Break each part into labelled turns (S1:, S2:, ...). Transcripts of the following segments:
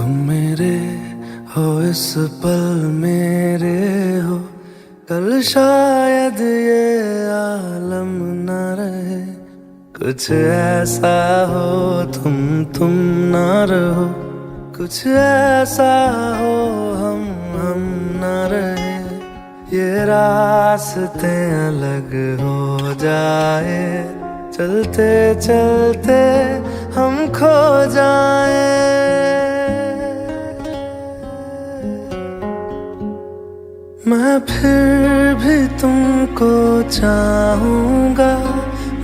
S1: तुम मेरे हो इस पल मेरे हो, कल शायद ये आलम न रहे। कुछ ऐसा हो तुम ना रहो, कुछ ऐसा हो हम ना रहे। ये रास्ते अलग हो जाए, चलते चलते हम खो जाए। मैं फिर भी तुमको चाहूँगा,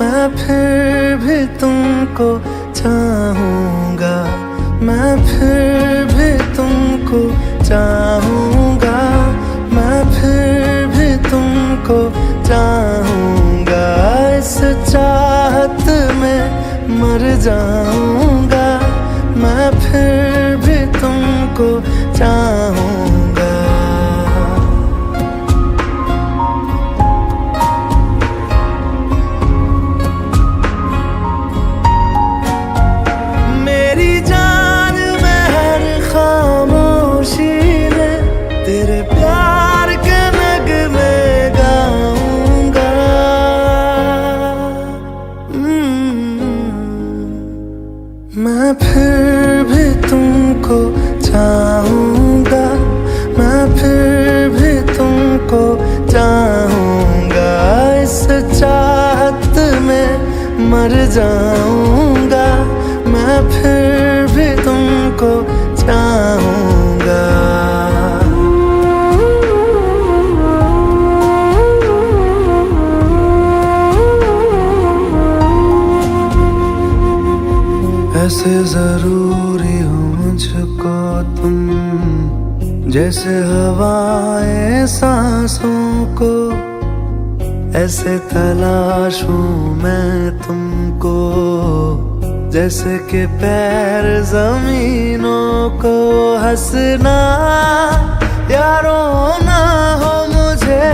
S1: मैं फिर भी तुमको चाहूँगा, मैं फिर भी तुमको चाहूँगा, मैं फिर भी तुमको चाहूँगा। इस चाहत में मर जाऊँगा, मैं फिर भी तुमको चाहूँगा। मेरी जान में हर खामोशी में तेरे प्यार के नगमे गाऊंगा। मैं फिर भी तुमको चाहूँगा, मैं फिर भी तुमको चाहूँगा। इस चाहत में मर जाऊँगा, मैं फिर भी तुमको चाहूँगा। ऐसे जरूरी हो मुझको तुम, जैसे हवाएं सांसों को। ऐसे तलाशूं मैं तुमको, जैसे कि पैर जमीनों को। हंसना या रोना हो मुझे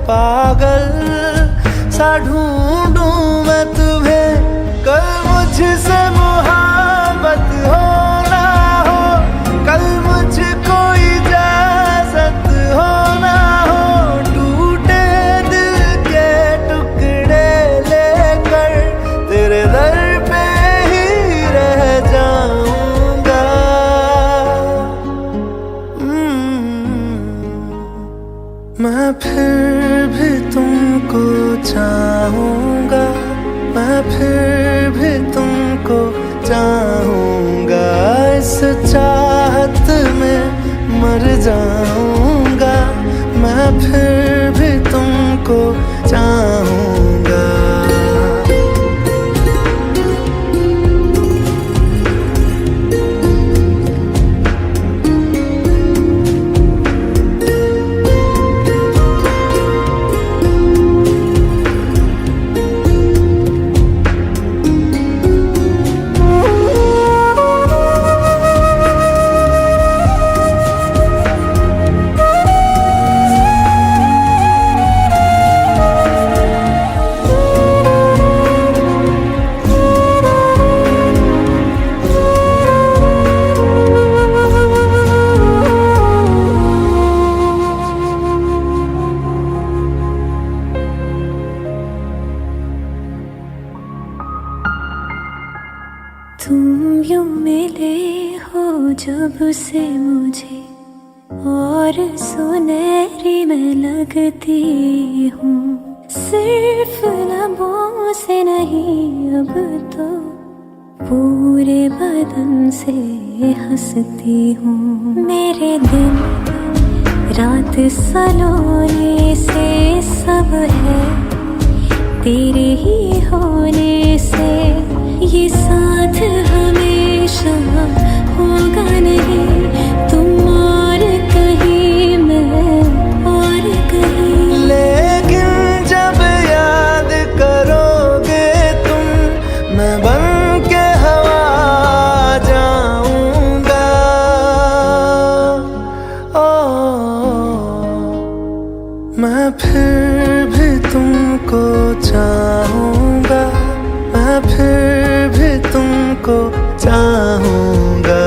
S1: पागल सा ढूंढूं मैं तुम्हें। कल मुझसे मोहब्बत हो ना हो, कल मुझको इजाजत हो ना हो। टूटे दिल के टुकड़े लेकर तेरे दर पे ही रह जाऊंगा। मैं फिर भी तुमको चाहूँगा, मैं फिर भी तुमको चाहूँगा। इस चाहत में मर जाऊँगा, मैं फिर भी तुमको चाहूँगा।
S2: तुम यूं मिले हो जब से मुझे, और सुनहरी मैं लगती हूँ। सिर्फ लबों से नहीं अब तो पूरे बदन से हंसती हूँ। मेरे दिन रात सलोने से सब है तेरे ही होने से। ये साथ हमेशा होगा नहीं, तुम और कहीं मैं और कहीं।
S1: लेकिन जब याद करोगे तुम, मैं बन के हवा जाऊंगा। मैं फिर भी तुमको चाहूँगा, मैं फिर भी तुमको चाहूँगा।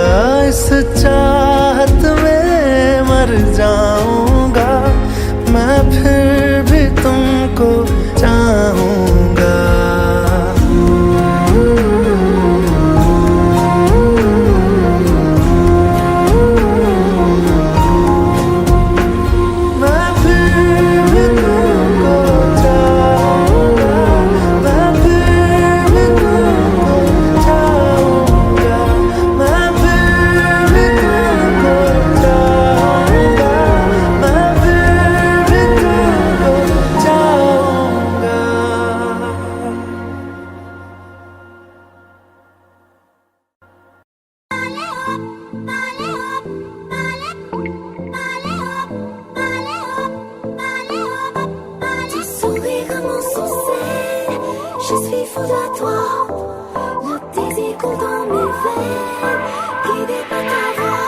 S1: इस चाहत में मर जाऊंगा, मैं फिर भी तुमको चाहूंगा।
S2: Je suis fou de toi, le désir coule dans mes veines, guidé par ta voix,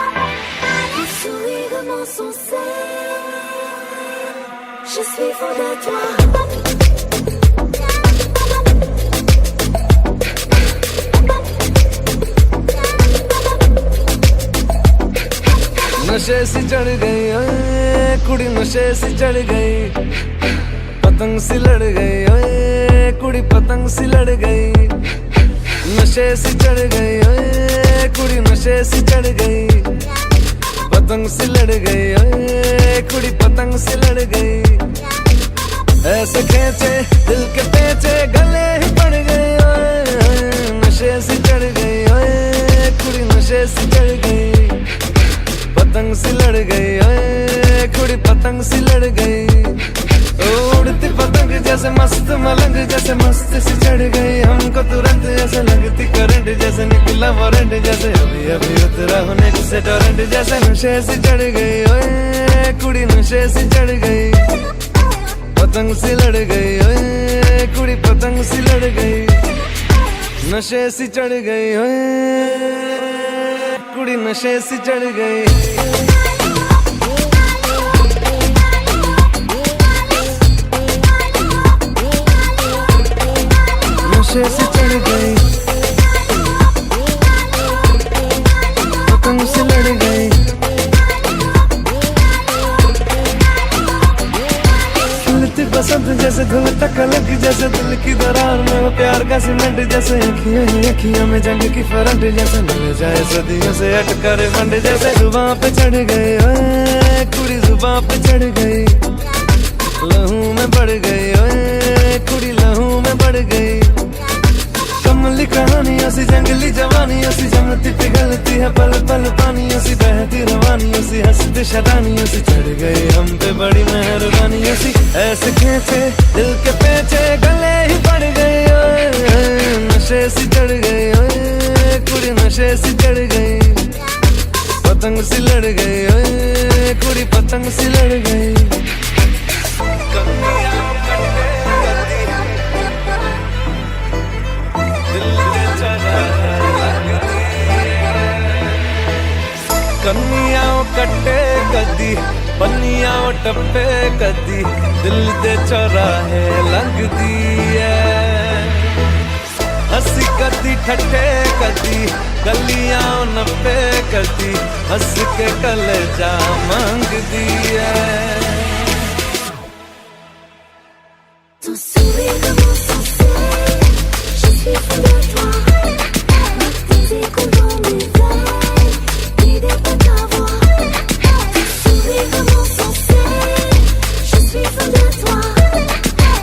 S2: le sourire de mon sourcil. Je suis fou de toi.
S1: नशे सी चढ़ गई ओए कुड़ी, नशे सी चढ़ गई, पतंग सी लड़ गई ओए कुड़ी, पतंग सी लड़ गई। नशे सी चढ़ गई ओए कुड़ी, नशे सी चढ़ गई, पतंग सी लड़ गई ओए कुड़ी, पतंग सी लड़ गई। ऐसे खेचे दिल के पेचे गले ही पड़ गए ओए, नशे सी चढ़ गई ओए कुड़ी, नशे सी चढ़ गई, पतंग सी लड़ गई ओए कुड़ी, पतंग सी लड़ गई। उड़ती पतंग जैसे मस्त मलंग, जैसे मस्त सी चढ़ गई हमको तुरंत, जैसे लगती करंट, जैसे निकला वारंट, जैसे अभी अभी उतरा होने से टोरेंट, जैसे नशे सी चढ़ गई ओए कुड़ी, नशे सी चढ़ गई, पतंग सी लड़ गई ओए कुड़ी, पतंग सी लड़ गई। नशे सी चढ़ गई ओए कुड़ी, नशे सी चढ़ गई। नशे से चढ़ गई, पतंग से लड़ गई। खिलती बसंत जैसे धुल तक अलग, जैसे दिल की दरार में वो प्यार का सीमेंट, जैसे अखियां ही अखियां में जंग की फरंट, जैसे मिल जाए सदियों से अटका रे फंड, जैसे जुबां पे चढ़ गई ओए कुड़ी, जुबां पे चढ़ गई, लहू में बढ़ गई ओए कुड़ी, लहू में बढ़ गई। कमली कहानी सी जंगली जवानी सी, जमती पिघलती है पल पल पानी सी, बहती रवानी सी, हंसती शरानी सी, चढ़ गई हम पे बड़ी मेहरबानी सी। ऐसे खेचे दिल के पेचे गले ही पड़ गई ओए, नशे सी चढ़ गई ओए कुड़ी, नशे सी चढ़ गई, पतंग सी लड़ गई ओए कुड़ी, पतंग सी लड़ गई। कन्नियां कट्टे कदी, पन्नियां टप्पे कदी, दिल दे चौराहे लगदी है। हंसी कदी ठट्ठे कदी, गलियां नप्पे कदी, हंस के कलेजा मांगदी है।
S2: Ton sourire de mon sourcil, je suis fou de toi, le désir coule dans mes veines, guidé par ta voix. Ton sourire de mon sourcil, je suis fou de toi,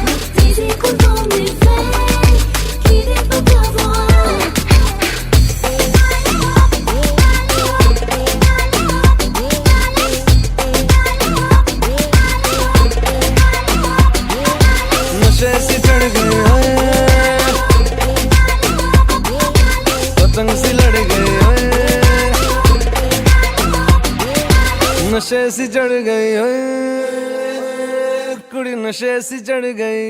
S2: le désir coule dans mes veines, guidé par ta voix.
S1: नशे से चढ़ गई ओए, पतंग सी लड़ गई ओए, नशे से चढ़ गई ओए कुड़ी, नशे से चढ़ गई।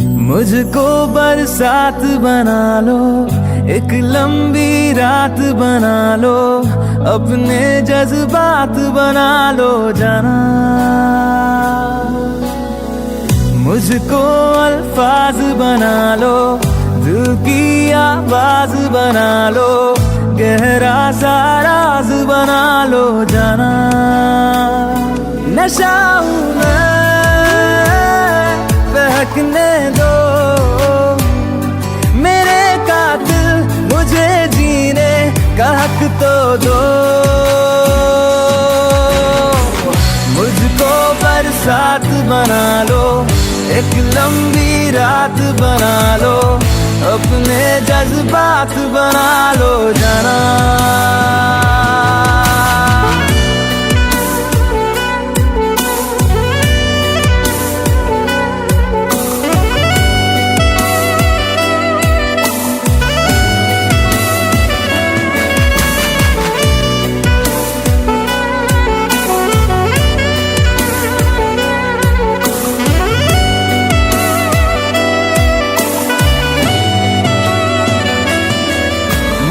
S1: मुझको बरसात बना लो, एक लंबी रात बना लो, अपने जज्बात बना लो जाना। मुझको अल्फाज बना लो, दिल की आवाज बना लो, गहरा सा राज बना लो जाना। नशा हूं मैं, बहकने दो मेरे कातिल, मुझे जीने का हक तो दो। मुझको बरसात बना लो, एक लंबी रात बना लो, अपने जज्बात बना लो जाना।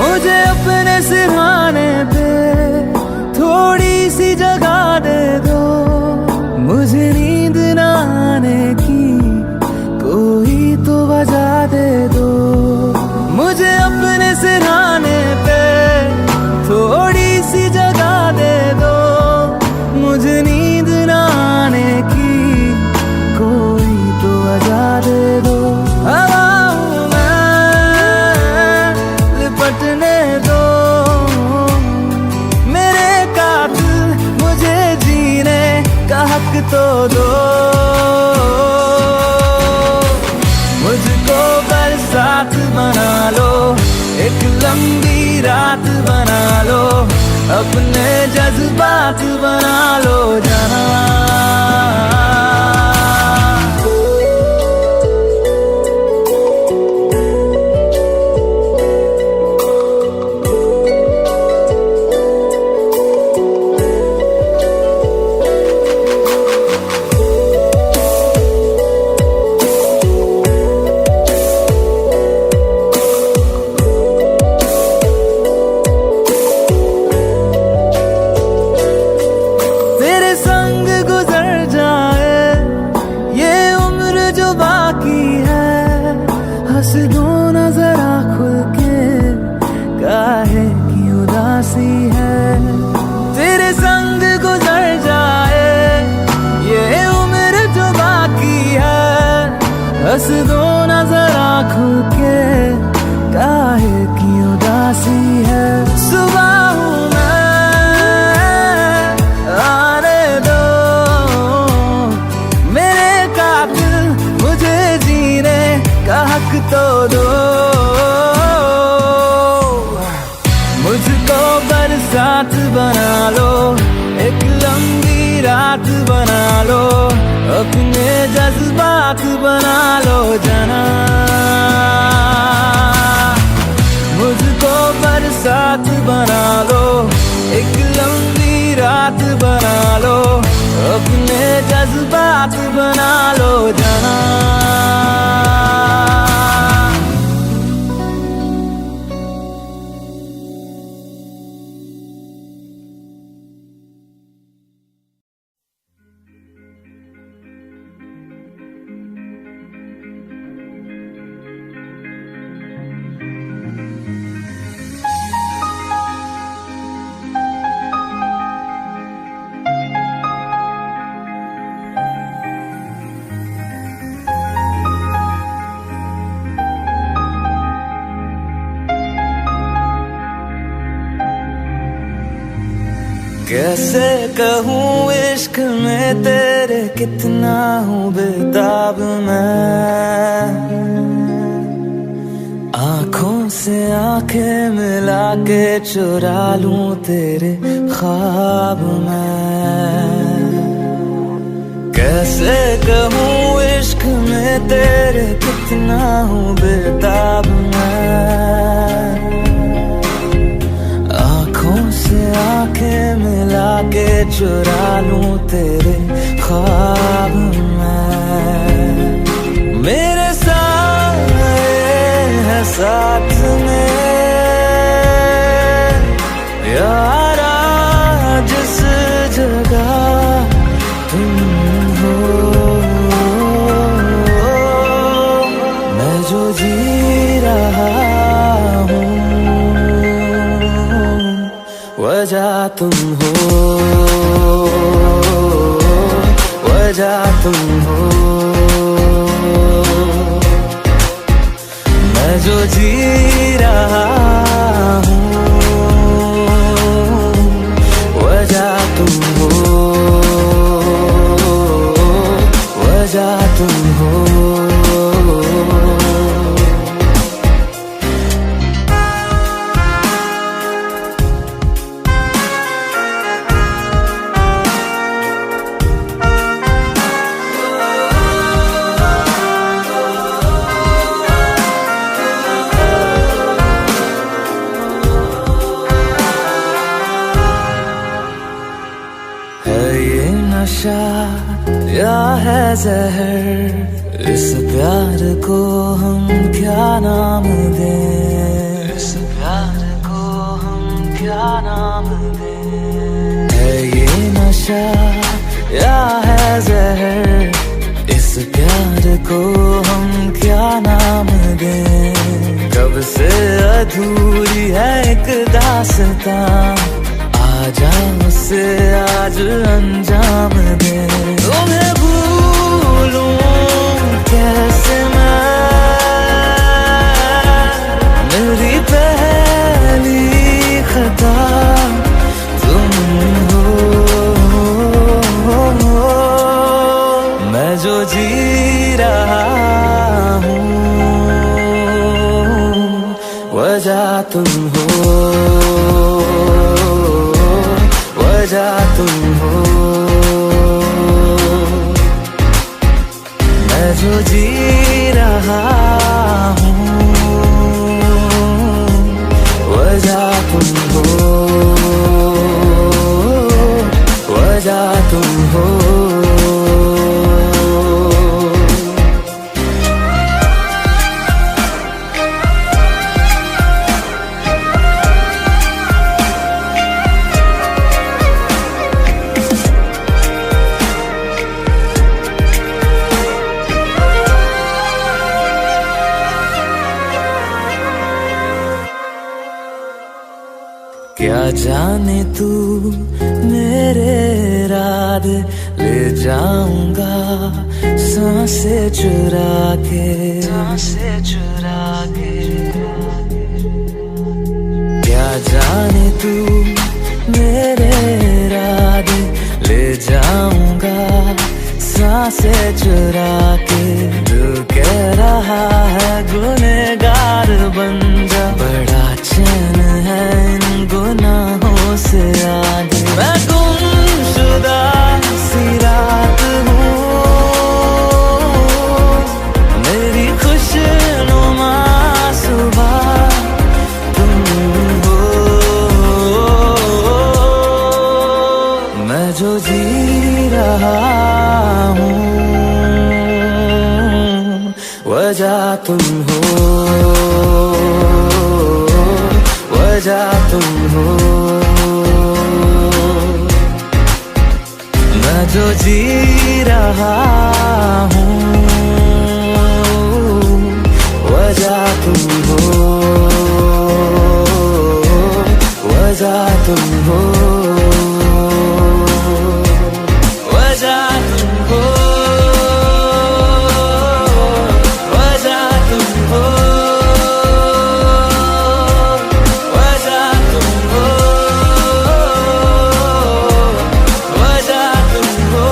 S1: मुझे अपने सिरहाने पे थोड़ी सी जगह दे दो, मुझे नींद न आने की कोई तो वजह दे दो। मुझे अपने सिरहाने पे थोड़ी सी जगह दे दो, मुझे नींद न आने की कोई तो वजह दे दो। लिपटने दो मेरे कातिल, मुझे जीने का हक तो दो। मुझको बरसात बना लो, एक लंबी रात बना लो, अपने जज्बात बना लो जाना। हंस दो ना जरा खुल के, काहे की उदासी है। तेरे संग गुजर जाए ये उम्र जो बाकी है, हंस दो ना जरा खुल के, काहे की उदासी है। सुबह हूं मैं, आने दो मेरे कातिल, मुझे जीने का हक तो दो। मुझको बरसात बना लो, एक लंबी रात बना लो, अपने जज्बात बना लो जाना। मुझको बरसात बना लो, एक लंबी रात बना लो, अपने जज्बात बना लो जाना। कैसे कहूँ इश्क में तेरे कितना हूँ बेताब मैं, आँखों से आंखें मिला के चुरा लूं तेरे ख्वाब मैं। कैसे कहूँ इश्क में तेरे कितना हूँ बेताब मैं, आँखों से आंखें मिला के चुरा लूं तेरे ख्वाब मैं। मेरे साथ में यारा, जिस जगह तुम हो, मैं जो जी रहा हूँ वजह तुम हो, वजह तुम हो, मैं जो जी रहा हूँ वजह तुम हो, वजह तुम हो। है ये नशा या है जहर, इस प्यार को हम क्या नाम दें, इस प्यार को हम क्या नाम दें। है ये नशा या है जहर, इस प्यार को हम क्या नाम दें। कब से अधूरी है एक दास्तां, आजा मुझसे आज अंजाम दे। तुम्हें भूलूं कैसे मैं, मेरी पहली खता तुम हो, मैं जो जी रहा हूँ वजह तुम हो, वजह तुम हो, मैं जो जी रहा हूँ वजह तुम हो, वजह तुम हो। क्या जाने तू मेरे इरादे, ले जाऊंगा सांसें चुरा के, सांसें चुरा के। क्या जाने तू मेरे इरादे, ले जाऊंगा सांसें चुरा के। दिल कह रहा है गुनहगार बन जा, बड़ा चैन है इन गुनाहों से आगे। मैं गुमशुदा सी रात हूँ, मेरी खुशनुमा सुबह तुम हो, मैं जो जी रहा हूँ वजह तुम हो, वजह तुम हो, मैं जो जी रहा हूँ वजह तुम हो, वजह तुम हो, वजह तुम हो, वजह तुम हो, वजह तुम हो, वजह तुम हो।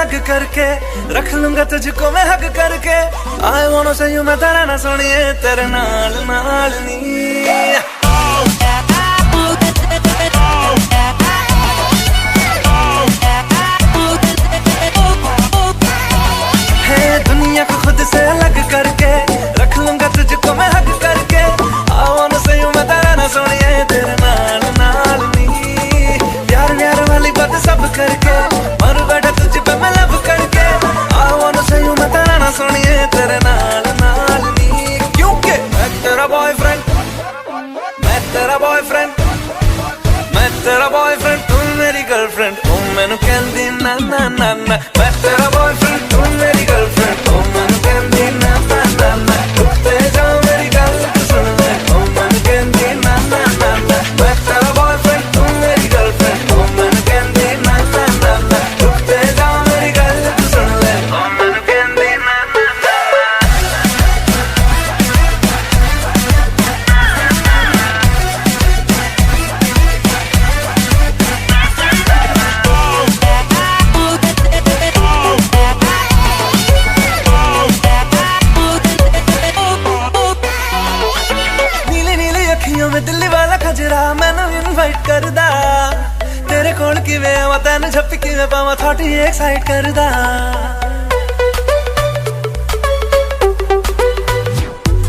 S1: हग करके रख लूंगा तुझको मैं हग करके। आई वांट से यू मैं तेरा ना सुनिए तेरे नाल नाल नी। दुनिया को खुद से अलग करके रख लूंगा तुझको मैं हग करके। आवान से यूं मैं तेरा ना सुनिए तेरे नाल नाल नी। प्यार प्यार वाली बात सब करके मर बैठा तुझ पे मैं लब करके। आवान से यूं मैं तेरा ना सुनिए तेरे नाल नाल नी। क्योंकि मैं तेरा बॉयफ्रेंड, मैं तेरा बॉयफ्रेंड, मैं तेरा बॉयफ्रेंड, तू मेरी गर्लफ्रेंड। तू मैनू कहंदी ना ना ना ना। मैं तेरा बॉयफ्रेंड, तू मेरी गर्लफ्रेंड। तू मैनू कहंदी ना ना ना ना। उत्ते जा मेरी गल तू सुन ले। तू मैनू कहंदी ना ना ना ना। मैं तेरा बॉयफ्रेंड, तू मेरी गर्लफ्रेंड। तू मैनू कहंदी ना ना ना ना। उत्ते जा मेरी गल तू सुन ले। तू मैनू कहंदी ना ना ना। में दिल्ली वाला खजरा मैनू इनवाइट करदा। तेरे कोल किवें आवां तैनू छप्पी किवें पावां थोड़ी एक्साइट करदा।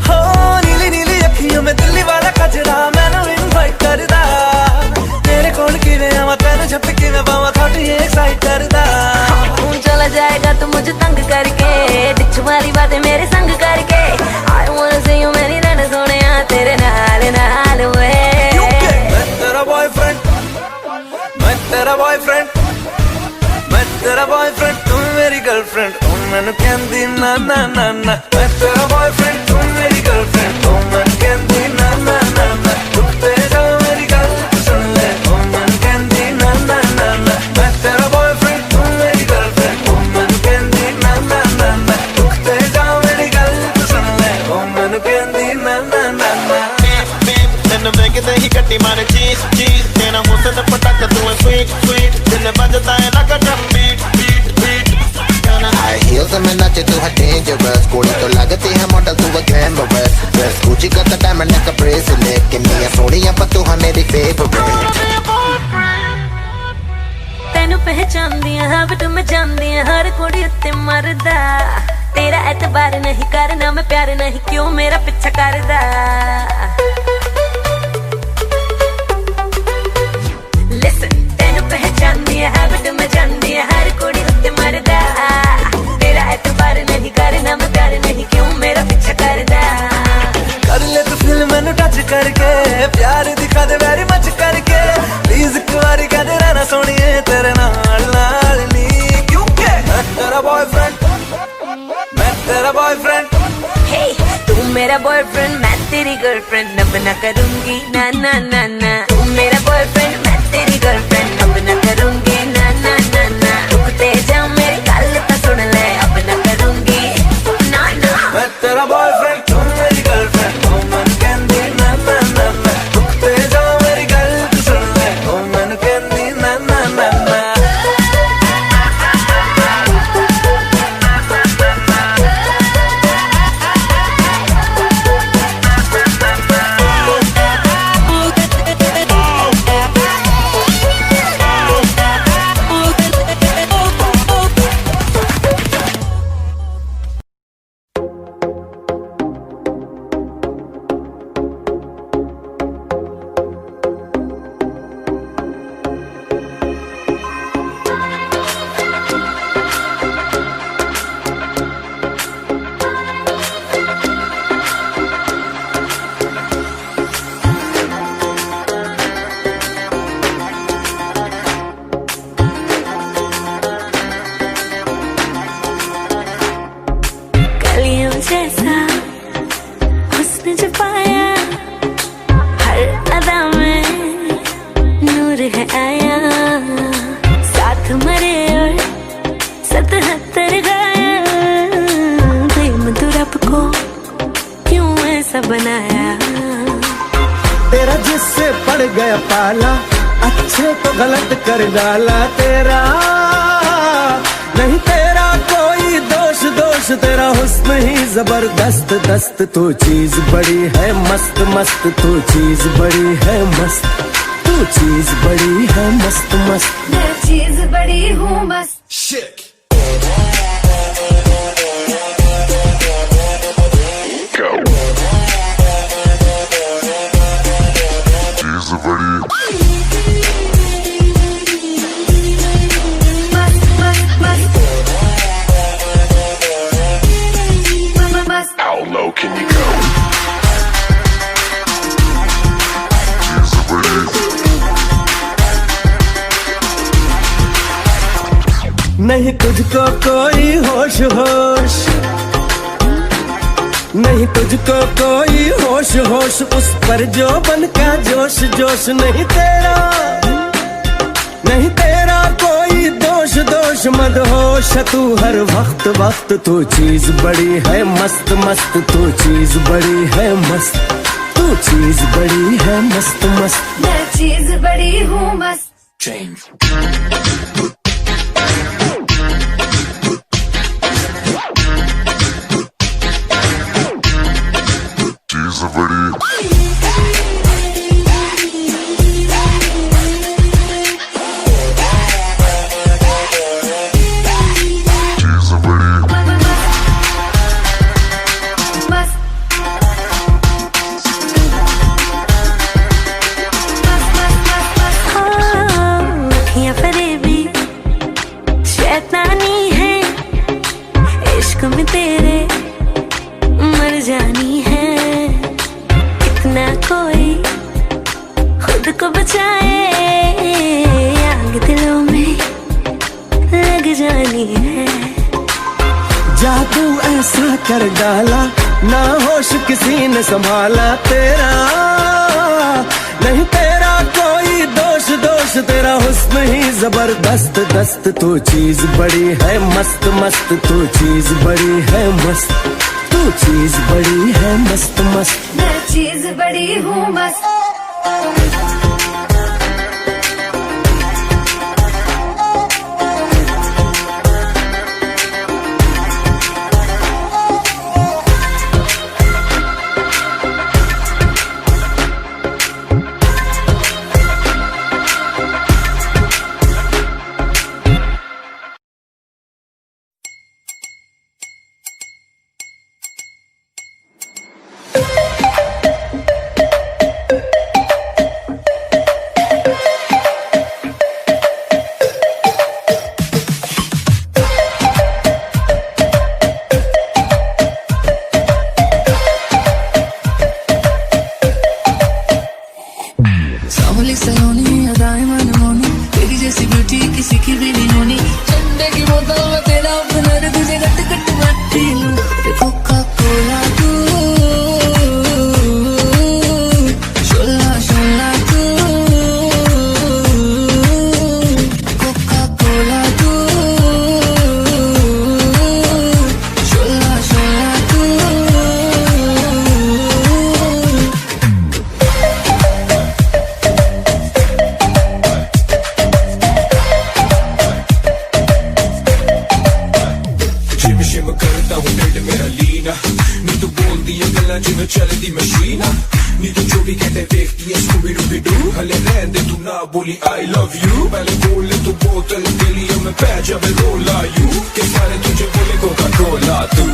S1: हो नीली नीली अखियों में दिल्ली वाला खजरा मैनू इनवाइट करदा। तेरे कोल किवें आवां तैनू छप्पी किवें पावां थोड़ी एक्साइट करदा।
S2: तू चला जाएगा तू मुझे तंग करके डिच वाली बातें मेरे संग करके। आई वांट से यू मेरी रन सोनिया तेरे नाल नाल वे।
S1: मैं तेरा बॉयफ्रेंड, मैं तेरा बॉयफ्रेंड, मैं तेरा बॉयफ्रेंड, तू मेरी गर्लफ्रेंड। तू मैनू कहंदी ना ना ना ना। मैं तेरा बॉयफ्रेंड, तू मेरी गर्लफ्रेंड। तू मैनू कहंदी ना ना ना ना। उत्ते जा मेरी गल तू सुन ले। तू मैनू कहंदी ना ना ना ना। मैं तेरा बॉयफ्रेंड, तू मेरी गर्लफ्रेंड। तू मैनू कहंदी ना ना ना ना। उत्ते जा मेरी गल तू सुन ले। तू मैनू कहंदी ना ना ना ना।
S3: ਤੈਨੂੰ ਵੇਖਦੇ ਹੀ ਗੱਡੀ ਮਾਰੇ ਚੀਜ਼ ਚੀਜ਼ ਤੇਰਾ ਮੂੰਹ ਤੇ ਪਟਾਕਾ ਤੂੰ ਹੈ sweet sweet ਦਿਲ ਵੱਜਦਾ ਹੈ ਲੱਗਾ drum beat beat beat
S4: High heels and nache tu है dangerous कोड़ी तो लगती है मॉडल तू है glamorous Dress Gucci का तो diamond like a bracelet कि मियां सोनिया पर तू है मेरी favorite
S2: ਤੈਨੂੰ ਪਹਿਚਾਨਦੀਆਂ ਹਾਂ ਬਟ ਮੈਂ ਜਾਣਦੀਆਂ ਹਰ ਕੁੜੀ ਉੱਤੇ ਮਰਦਾ ਤੇਰਾ ਐਤਬਾਰ ਨਹੀਂ ਕਰਨਾ ਮੈਂ ਪਿਆਰ ਨਹੀਂ ਕਿਉਂ ਮੇਰਾ ਪਿੱਛਾ ਕਰਦਾ Listen ਤੈਨੂੰ ਪਹਿਚਾਨਦੀਆਂ ਹਾਂ ਬਟ ਮੈਂ ਜਾਣਦੀਆਂ ਹਰ ਕੁੜੀ ਉੱਤੇ ਮਰਦਾ ਤੇਰਾ ਐਤਬਾਰ ਨਹੀਂ ਕਰਨਾ ਮੈਂ ਪਿਆਰ ਨਹੀਂ ਕਿਉਂ ਮੇਰਾ ਪਿੱਛਾ ਕਰਦਾ
S1: कर ले तू फिल्म मैनू टच करके प्यार दिखा दे वेरी मच करके प्लीज एक बारी कह दे रहना सोनिए तेरे नाल नाल नी क्योंकि मैं तेरा बॉयफ्रेंड मैं तेरा बॉयफ्रेंड
S2: Hey तू मेरा बॉयफ्रेंड मैं तेरी गर्लफ्रेंड अब ना करूंगी ना ना ना ना तू मेरा बॉयफ्रेंड मैं तेरी गर्लफ्रेंड अब ना करूंगी ना ना ना ना रुकते जा मेरी गल तो सुन ले अब ना करूंगी ना ना
S1: मैं तेरा बॉयफ्रेंड तू मेरी गर्लफ्रेंड तू मैनू कहंदी ना ना ना ना रुकते जा मेरी गल तू सुन ले तू मैनू कहंदी ना ना ना ना
S2: जैसा हुस्न जो पाया हर अदा में नूर है आया साथ मरे और 77 गाया प्रेम तो रब को क्यों ऐसा बनाया
S1: तेरा जिससे पड़ गया पाला अच्छे तो गलत कर डाला तेरा नहीं तेरा कोई दोष दोष तेरा हुस्न ही जबरदस्त दस्त तू चीज बड़ी है मस्त मस्त तू चीज बड़ी है मस्त तू चीज बड़ी है मस्त मस्त
S2: मैं चीज बड़ी हूँ मस्त
S3: Shit.
S2: मस्त मस्त मस्त मस्त
S5: How low can you go?
S1: नहीं तुझको कोई होश होश नहीं तुझको कोई होश होश उस पर जो बन का जोश जोश नहीं तेरा कोई दोष दोष मद होश तू हर वक्त वक्त तू चीज बड़ी है मस्त मस्त तू चीज बड़ी है मस्त तू चीज बड़ी है मस्त मस्त
S2: मैं चीज बड़ी हूँ मस्त में तेरे मर जानी है कितना कोई खुद को बचाए आग दिलों में लग जानी है
S1: जादू ऐसा कर डाला ना होश किसी ने संभाला तेरा नहीं तेरा कोई दोष दोष तेरा हुस्न ही जबरदस्त दस्त तू चीज बड़ी है मस्त मस्त तू चीज बड़ी है मस्त तू चीज बड़ी है मस्त मस्त
S2: मैं चीज बड़ी हूँ मस्त
S6: सावली सलोनी अदाएं मनमोनी तेरी जैसी ब्यूटी किसी की भी नहीं होनी ठंडे की बोतल में तेरा ओपनर तुझे गट गट मट्टी लूं कोका कोला तू शोला शोला तू कोका कोला तू शोला शोला तू
S7: शिम करता हूँ ढिड मेरा लीना नी तू बोलती है गल्ला जिमें चलती मशीना नी तू जो भी कहते देखती है स्कूबी डूबी डू हले रहन दे तू ना बोली आई लव यू पहले बोल ले तू बोतल के लिए मैं पै जावे रोला यू के सारे तुझे बोले कोका कोला तू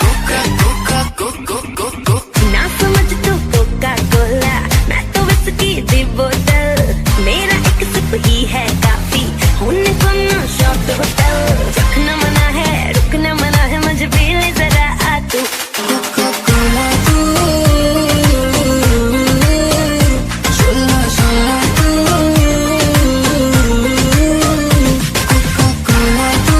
S6: कोका कोका कोका कोका
S2: ना समझ तू कोका कोला मैं तो विस्की दी बोतल मेरा एक सिप ही है काफी होने को ना शॉट होटल रखना मना है रुकना मना है मुझे भी ले जरा आ तू
S6: कोका कोला तू शोला शोला तू कोका कोला तू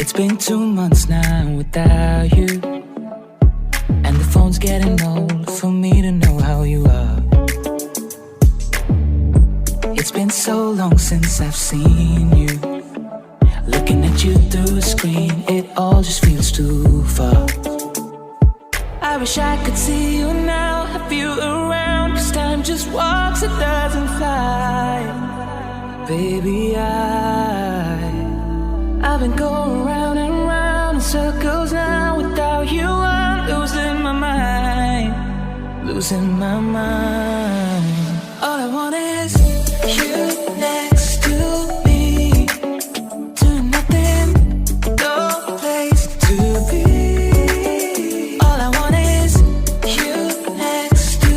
S6: It's been 2 months now without you, and the phone's getting old for me to know how you are. It's been so long since I've seen you. Looking at you through a screen, it all just feels too far. I wish I could see you now, have you around, 'cause time just walks, it doesn't fly. Baby, I've been going round and round in circles now. Without you I'm losing my mind, losing my mind. All I want is you next to me, doing nothing, no place to be. All I want is you next to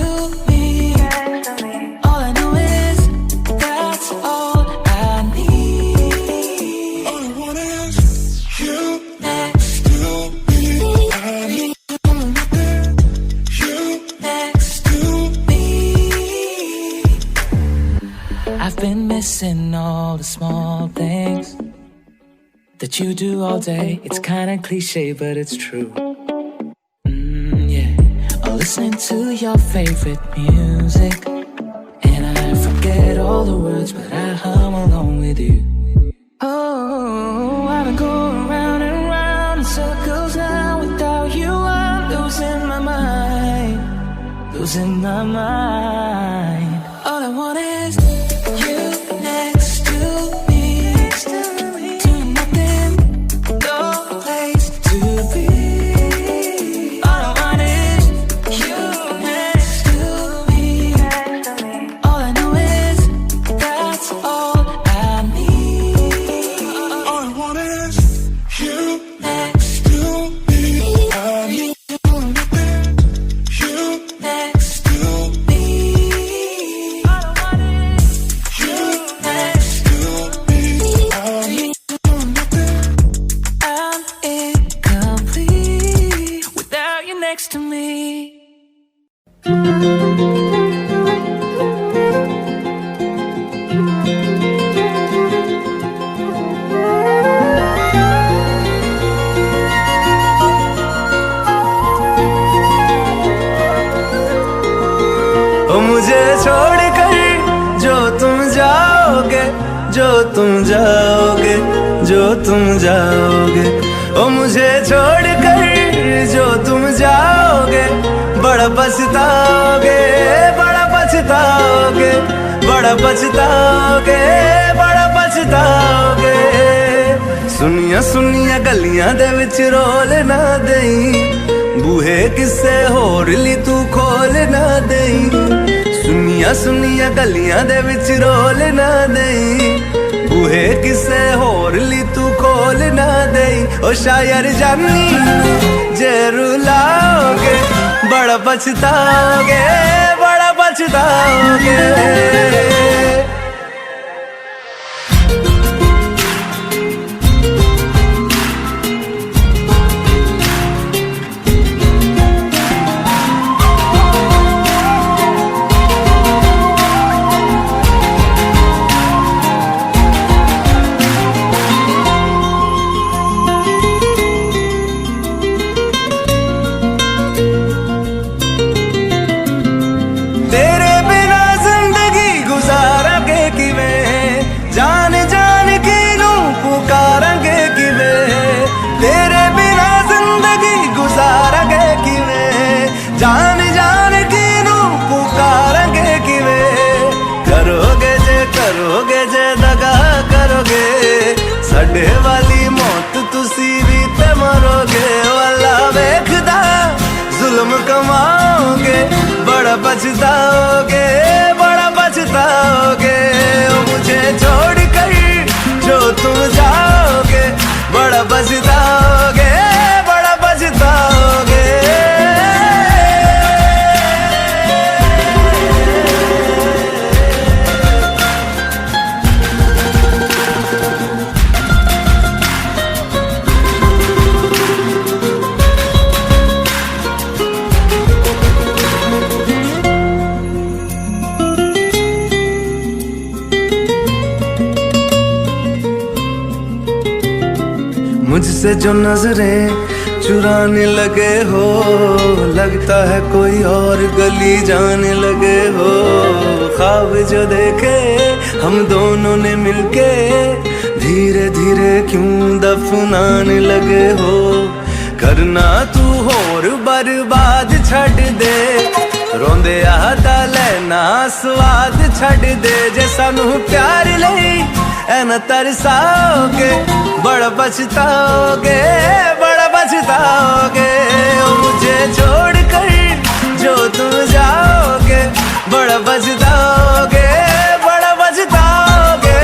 S6: me. All I know is that's all I need.
S7: All I want is you
S6: Next
S7: to me. I need you
S6: next to me. I've been missing all the small things that you do all day. It's kinda cliche, but it's true. Yeah. Or listening to your favorite music, and I forget all the words, but I hum along with you. Oh, I've been going round and round in circles now. Without you I'm losing my mind, losing my mind. All I want is you next to me, doing nothing, no place to be. All I want is you next to me. All I know is that's all I need.
S7: All I want is you
S6: Next
S7: to me. I need you
S6: next to me. All I want is
S7: you
S6: next
S7: to me. I need
S6: I'm incomplete without you next to me.
S1: ओ मुझे छोड़कर जो तुम जाओगे, जो तुम जाओगे, जो तुम जाओगे। ओ मुझे छोड़कर जो तुम जाओगे, बड़ा पछताओगे, बड़ा पछताओगे, बड़ा पछताओगे, बड़ा पछताओगे। सुनिया सुनिया गलियां दे विच रोल ना देई, बूहे किसे होर ली तू खोल ना देई। सुनिया सुनिया गलियां दे विच रोल ना देई, बूहे किसे होर ली तू खोल ना देई। ओ शायर जानी जे रुलाओगे, बड़ा पछताओगे, बड़ा पछताओगे। तेरे बिना जिंदगी गुजारांगे किवें, जान जान की नू पुकारांगे किवें। तेरे बिना जिंदगी गुजारांगे किवें, जान जान की नू पुकारांगे किवें। करोगे जे दगा करोगे, साडे वाली मौत तुसी भी ते मरोगे। वाला वेखदा जुल्म कमाओगे, बड़ा पछताओगे, बड़ा पछताओगे। ओ मुझे छोड़ कर जो तुम जाओगे, बड़ा पछताओगे, बड़ा पछताओगे। मुझसे जो नजरें चुराने लगे हो, लगता है कोई और गली जाने लगे हो। ख्वाब जो देखे हम दोनों ने मिलके, धीरे धीरे क्यों दफनाने लगे हो। करना तू होर बर्बाद छड़ दे, रोंदे आता लेना स्वाद छड़ दे। जे सानू प्यार लई ऐना तरसाओगे, बड़ा पछताओगे, बड़ा पछताओगे। ओ मुझे छोड़ कर जो तुम जाओगे, बड़ा पछताओगे, बड़ा पछताओगे।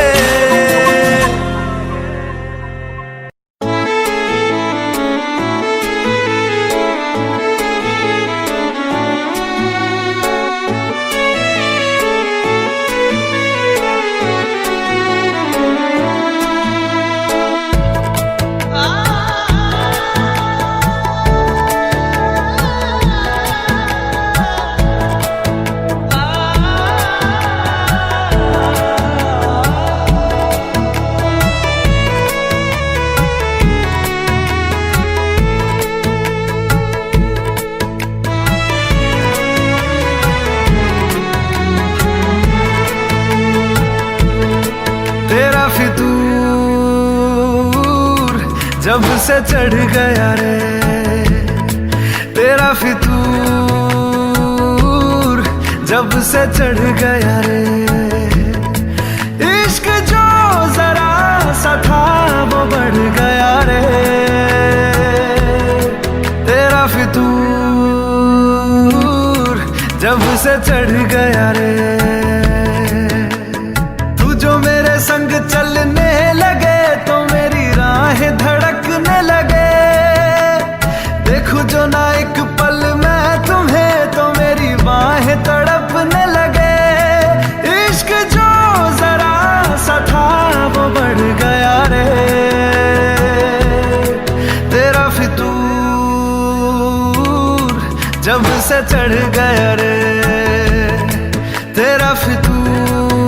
S1: जब से चढ़ गया रे तेरा फितूर, जब से चढ़ गया रे। इश्क जो जरा सा था वो बढ़ गया रे। तेरा फितूर जब से चढ़ गया रे। तू जो मेरे संग चलने लगे तो मेरी राहें धड़कने लगे। देखूं जो ना एक पल मैं तुम्हें तो मेरी बाहें तड़पने लगे। इश्क जो जरा सा था वो बढ़ गया रे। तेरा फितूर जब से चढ़ गया रे। तेरा फितूर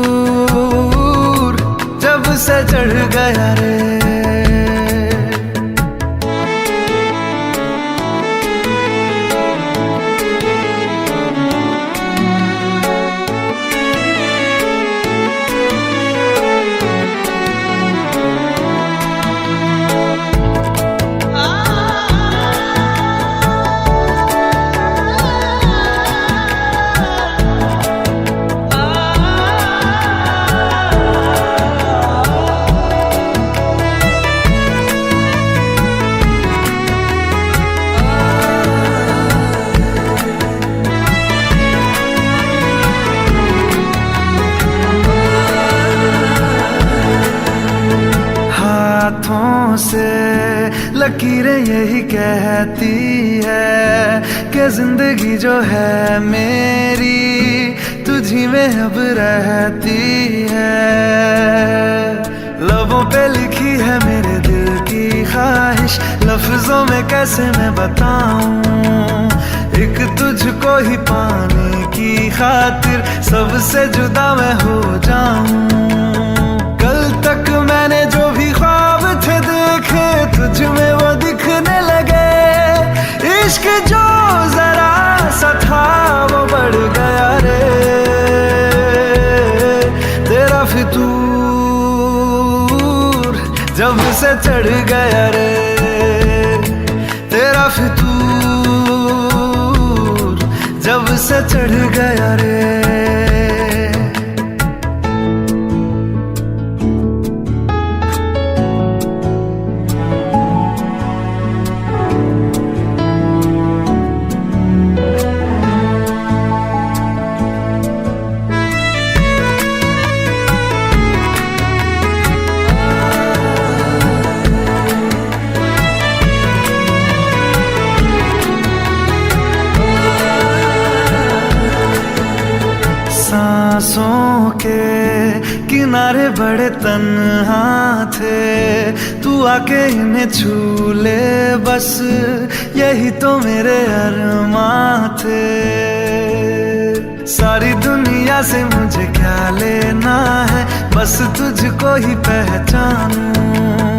S1: जब से चढ़ गया रे। हाथों से लकीरें यही कहती है कि जिंदगी जो है मेरी तुझी में अब रहती है। लबों पे लिखी है मेरे दिल की ख्वाहिश, लफ्जों में कैसे मैं बताऊं। एक तुझको ही पाने की खातिर सबसे जुदा मैं हो जाऊं। कल तक मैंने जो भी ख्वाब थे देखे तुझ में वो दिखने लगे। इश्क जो जरा सा था वो बढ़ गया रे। तेरा फितूर जब से चढ़ गया रे। तेरा फितूर जब से चढ़ गया रे। सांसों के किनारे बड़े तन्हा थे, तू आके इन्हें छू ले बस यही तो मेरे अरमां थे। सारी दुनिया से मुझे क्या लेना है, बस तुझको ही पहचानूं।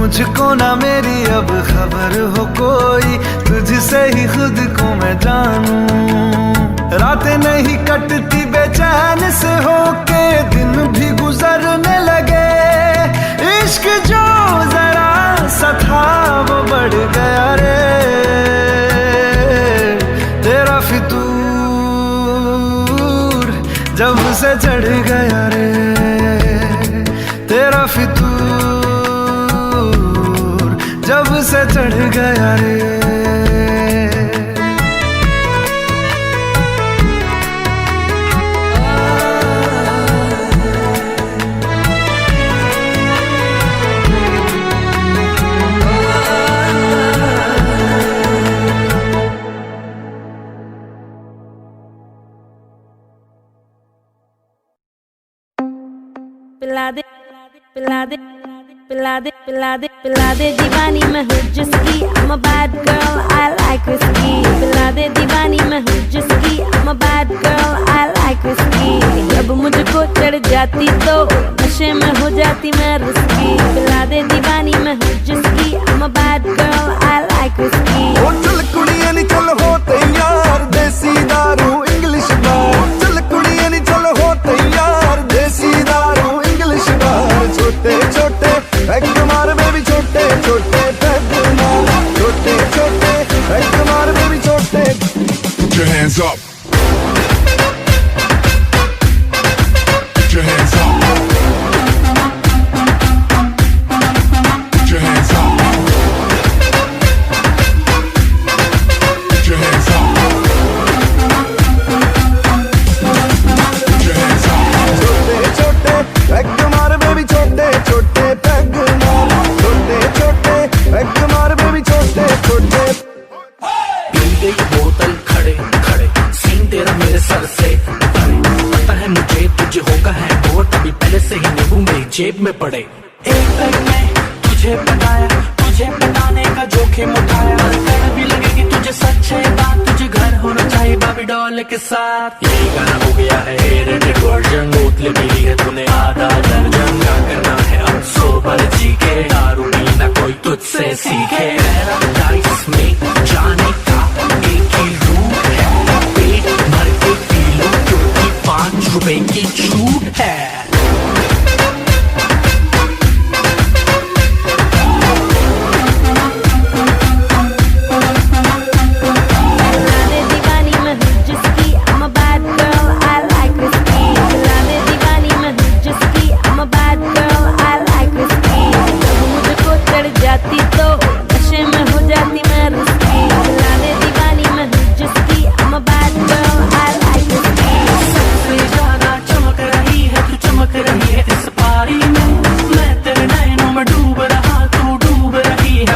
S1: मुझको ना मेरी अब खबर हो कोई, तुझसे ही खुद को मैं जानूं। रातें नहीं कटती बेचैन से होके, दिन भी गुजरने लगे। इश्क जो जरा सा था वो बढ़ गया रे, तेरा फितूर जब से चढ़ गया रे, तेरा फितूर जब से चढ़ गया रे।
S5: पिला दे पिला दे पिला दे पिला दे पिला दे दीवानी मैं हूँ जिसकी, I'm a bad girl, I like whiskey। पिला दे दीवानी मैं हूँ जिसकी, I'm a bad girl, I like whiskey। जब मुझको चढ़ जाती तो नशे में हो जाती मैं रिस्की। पिला दे दीवानी मैं हूँ जिसकी, I'm a bad girl, I like whiskey।
S1: ओ चल कुड़ियां नी चल हो तैयार, देसी दारू इंग्लिश बार। चल कुड़ियां नी चल हो तैयार, देसी दारू इंग्लिश बार। छोटे छोटे पैग मार बेबी, छोटे छोटे पैग मार, छोटे छोटे पैग मार बेबी, छोटे।
S7: Put your hands up. Put your hands up. Put your hands up. Put your hands up. Put your hands up.
S1: छोटे छोटे पैग मार बेबी, छोटे छोटे पैग मार, छोटे छोटे पैग मार बेबी, छोटे छोटे।
S8: पी गई बोतल खड़े खड़े, सीन तेरा मेरे सर से परे। पता है मुझे तुझे होगा है वो, तभी पहले से ही नींबू मेरी जेब में पड़े। एक पैग में तुझे पटाया, तुझे पटाने का जोखिम उठाया। कर भी लगेगी तुझे सच्चे बात, तुझे घर होना चाहिए बाबी डॉल के साथ। यही गाना हो गया है रेटेड वर्जन, बोतलें पी ली है तूने आधा दर्जन। क्या करना है अब सोबर जी के, दारू पीना कोई तुझसे सीखे। पैराडाइज में जाने का एक ही रूट है, पेट भर के पी लो क्योंकि 5 रुपए की छूट है।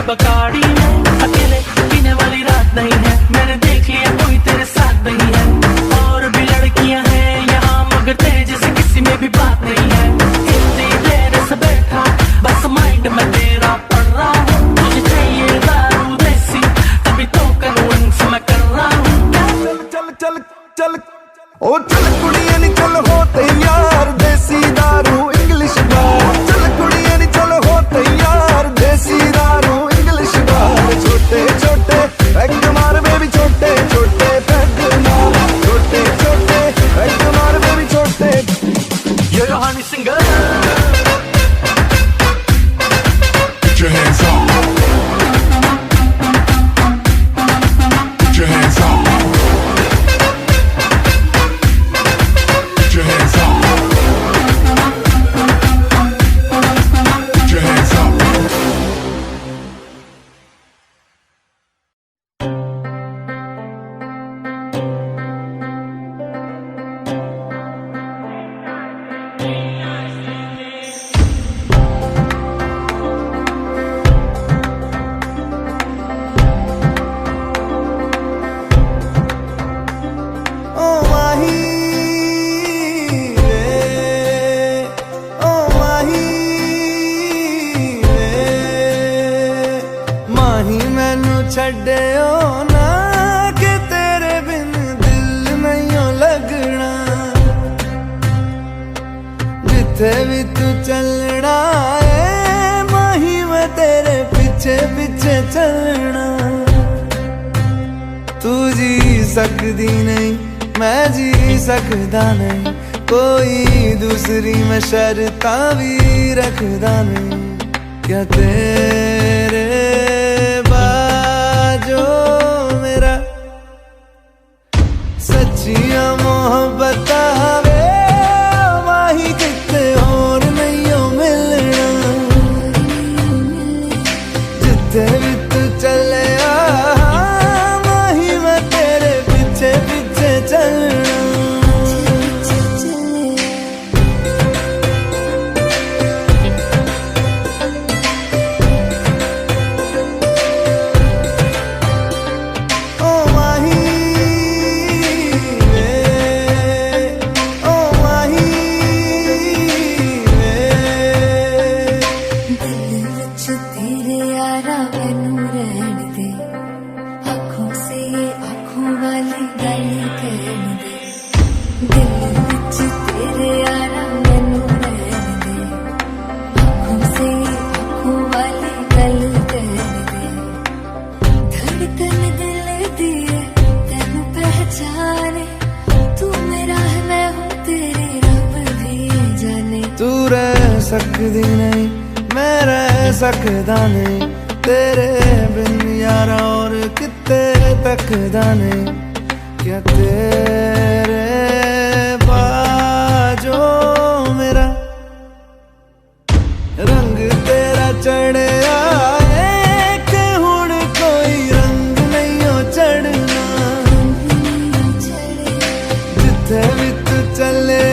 S8: बकाड़ी में अकेले पीने वाली रात नहीं है, मैंने देख लिया कोई तेरे साथ नहीं है। और भी लड़कियां हैं यहाँ मगर तेरे जैसे किसी में भी बात नहीं है। इतनी देर से बैठा बस माइंड में तेरा पड़ रहा हूँ, तुझे चाहिए दारू देसी तभी तो कानून से मैं कर रहा हूँ।
S1: चल चल चल चल ओ चल कुड़ियां नी चल हो तैयार, देसी दारू इंग्लिश बार। चल कुड़ियां नी चल हो तैयार, देसी दारू इंग्लिश बार। छोटे छोटे पैग मार बेबी, छोटे छोटे पैग मार, छोटे छोटे पैग मार बेबी, छोटे।
S8: ये Honey singer.
S7: Put your hands up. Put your hands up. Put your hands up. Put your hands up.
S1: छड्डियो ना कि तेरे बिन दिल नहीं लगना, जिथे भी तू चलना है माही मैं तेरे पीछे पीछे चलना। तू जी सकदी नहीं मैं जी सकदा नहीं, कोई दूसरी मैं शर्तां भी रखदा नहीं। क्या तेरे बाजो मेरा सच्चियां मोहब्बत वे माही किते और नहीं हो मिलना। जिथे भी तू चले माही मैं तेरे पीछे पीछे चलना। तू रह सकदी नहीं मैं रह सकदा नहीं, तेरे बिन यारा और किते तकदा नहीं। क्या तेरे बाजो मेरा रंग तेरा चढ़े आए कि हुण कोई रंग नहीं हो चढ़ना। जिथे भी तू चले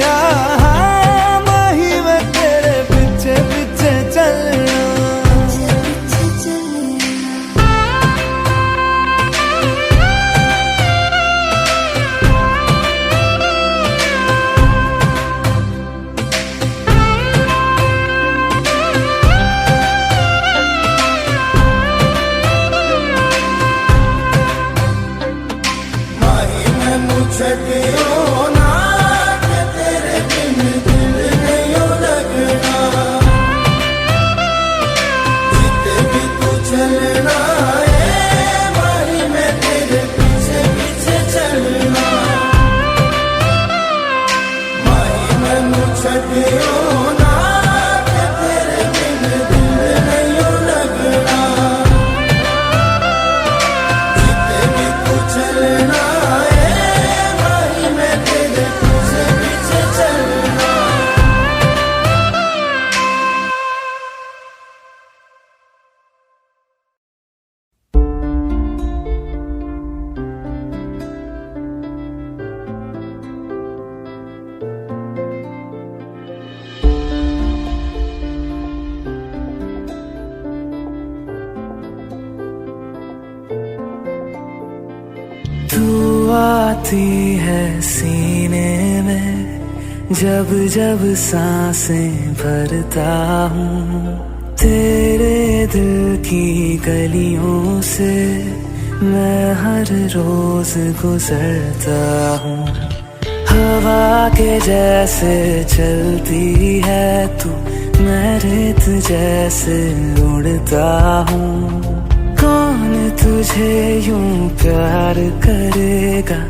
S1: आती है सीने में जब जब सांसें भरता हूँ। तेरे दिल की गलियों से मैं हर रोज गुजरता हूँ। हवा के जैसे चलती है तू, मैं रेत जैसे उड़ता हूँ। कौन तुझे यूं प्यार करेगा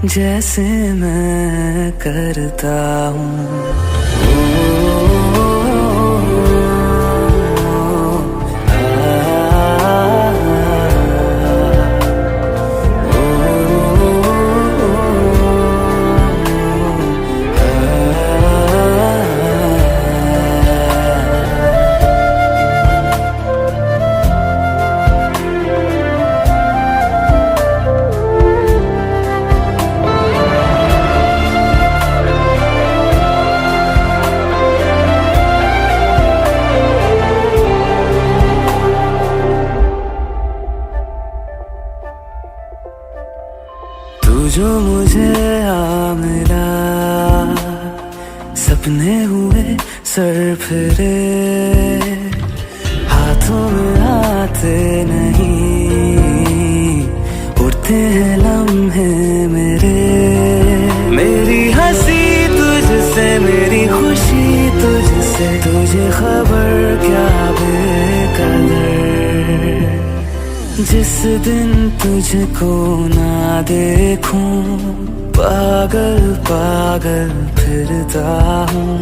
S1: जैसे मैं करता हूँ। जो मुझे आ मिला सपने हुए सर फिरे, हाथों में आते नहीं उड़ते हैं लम्हे मेरे। मेरी हंसी तुझसे मेरी खुशी तुझसे, तुझे खबर क्या बेकदर। जिस दिन तुझको ना देखूं पागल पागल फिरता हूँ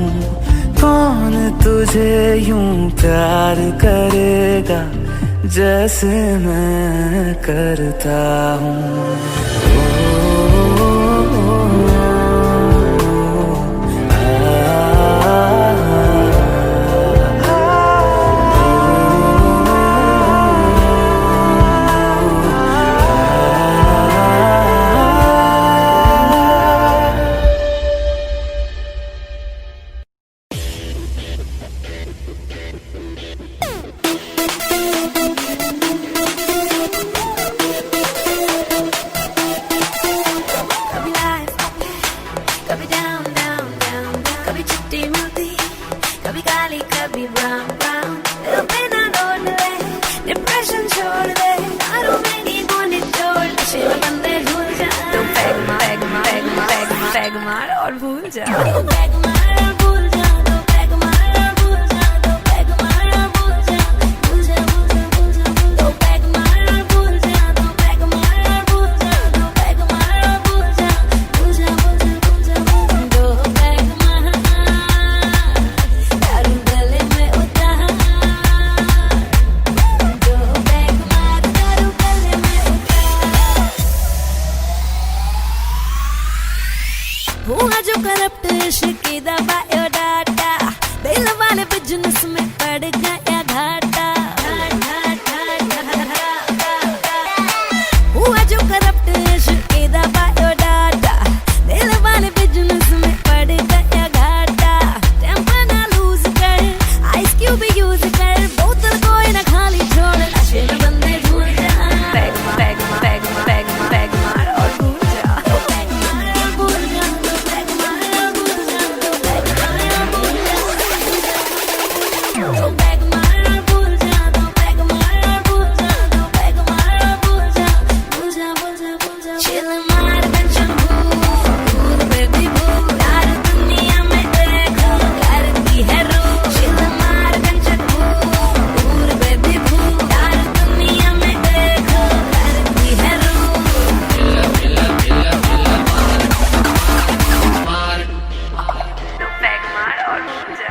S1: कौन तुझे यूं प्यार करेगा जैसे मैं करता हूँ
S5: और भूल जा हुआ जो करप्ट इश्क दा बायोडाटा दिल वाले बिजनेस में पड़ गया घाटा हुआ जो करप्ट इश्क दा बायोडाटा दिल वाले बिजनेस में पड़ गया घाटा टेम्पर ना लूज कर आइस क्यूब यूज कर बोतल कोई ना खाली छोड़ नशे में बंदे भूल जा पैग मार और भूल जा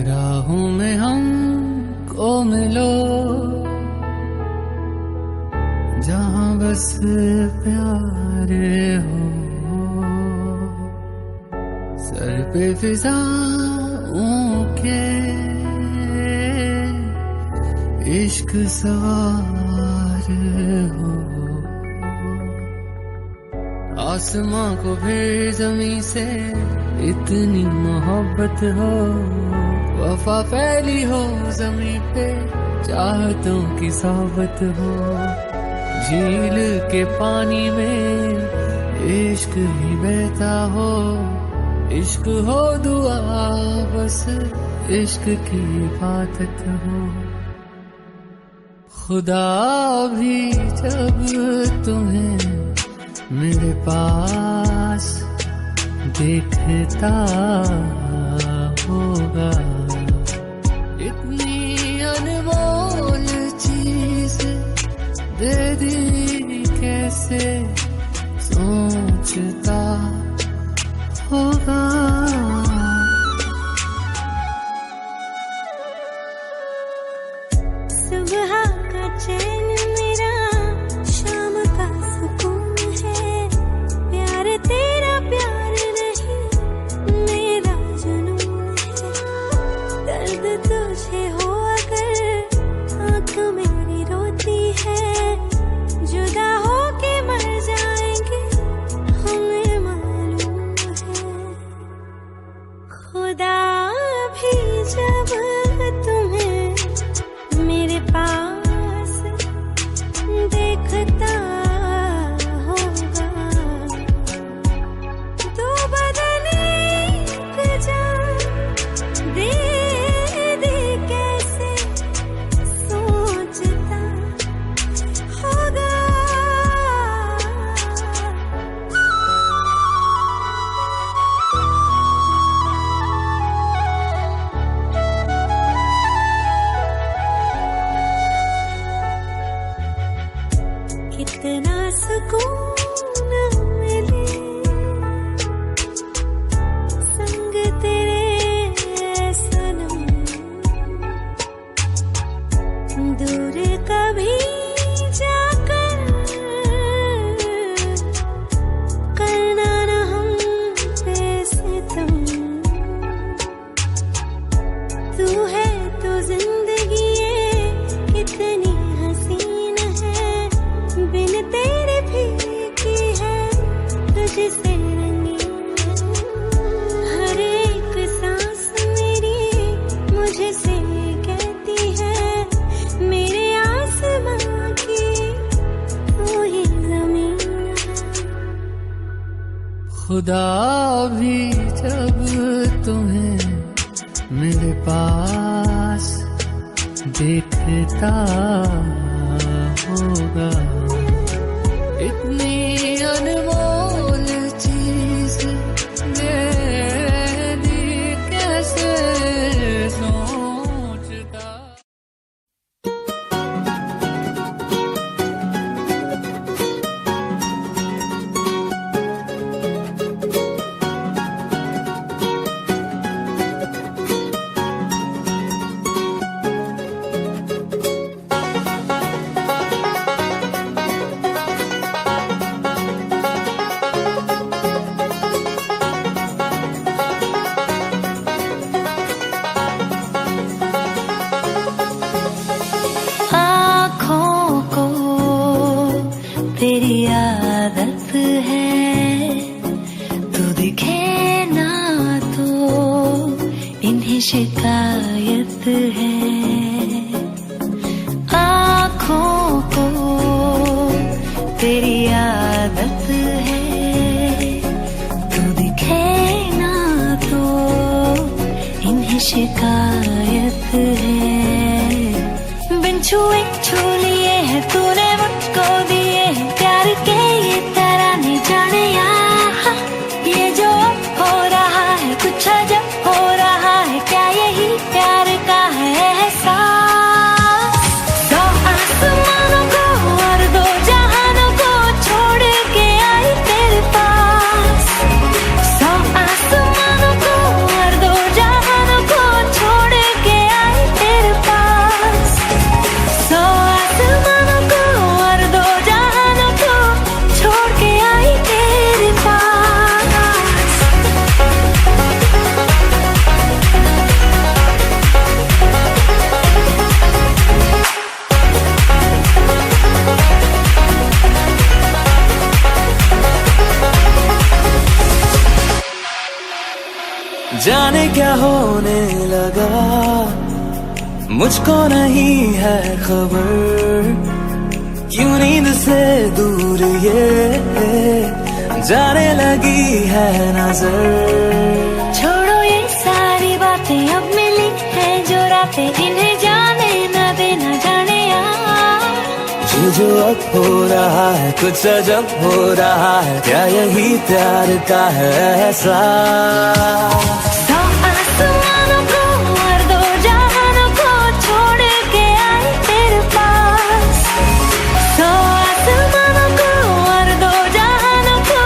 S1: राहों में हमको मिलो जहाँ बस प्यार हो सर पे फिजाओं के इश्क सवार हो आसमां को फिर जमीन से इतनी मोहब्बत हो वफा फैली हो जमीन पे चाहतों की सोबत हो झील के पानी में इश्क ही बहता हो इश्क हो दुआ बस इश्क की इबादत हो खुदा भी जब तुम्हें मेरे पास देखता होगा इतनी अनमोल चीज दे दी कैसे सोचता होगा
S2: सुबह का चैन मेरा शाम का सुकून है प्यार तेरा प्यार नहीं मेरा जुनून है दर्द तुझे हो अगर आँख मेरी रोती है जुदा हो के मर जाएंगे हमें मालूम है खुदा भी जब तुम्हें मेरे सुकून मिले संग तेरे सनम, दूर कभी जाकर करना न हम पे सितम। तू है तो जिंदगी ये कितनी हसीन है, बिन तेरे फीकी है तुझसे रंगीन। हर एक सांस मेरी मुझे से कहती है मेरे आसमां की तू ही जमीन है।
S6: खुदा भी जब तुम्हें मेरे पास देखता होगा, इतनी अनमोल चीज मेरी कैसे सोचता।
S2: आँखों को तेरी आदत है, तू दिखे ना तो इन्हें शिकायत है। आँखों को तेरी आदत है, तू दिखे ना तो इन्हें शिकायत है। बिन छुए छू लिए है तूने मुझको दिए हैं प्यार के ये तराने, जाने यहाँ ये जो हो रहा है कुछ अजब हो रहा है। क्या यही प्यार का है एहसास? दो आसमानों को और दो जहानों को छोड़ के आई तेरे पास। सौ आसमानों को और दो जहानों को छोड़ के आई तेरे पास। सौ आसमानों को और दो जहानों को छोड़ के आई तेरे पास।
S1: जाने क्या होने लगा, मुझको नहीं है खबर, क्यों नींद से दूर ये जाने लगी है नजर।
S2: छोड़ो ये सारी बातें, अब मिली है जो रातें, इन्हें जाने न देना जाने यार।
S1: ये जो अब हो रहा है कुछ अजब हो रहा है, क्या यही प्यार का है एहसास?
S2: दो आसमानों को और दो जहानों को छोड़ के आई तेरे पास। सौ आसमानों को और दो जहानों को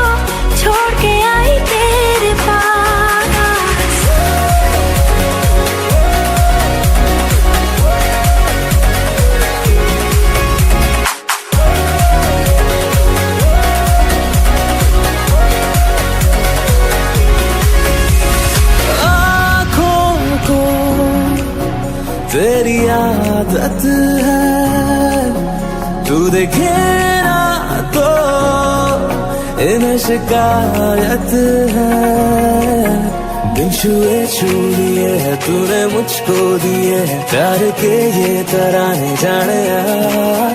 S2: छोड़ के आई तेरे पास।
S1: आँखों को तेरी आदत है, तू देखे ना तो इन्हें शिकायत है। बिन छुए छू लिए है तूने मुझको दिए है प्यार के ये तराने, जाने यार।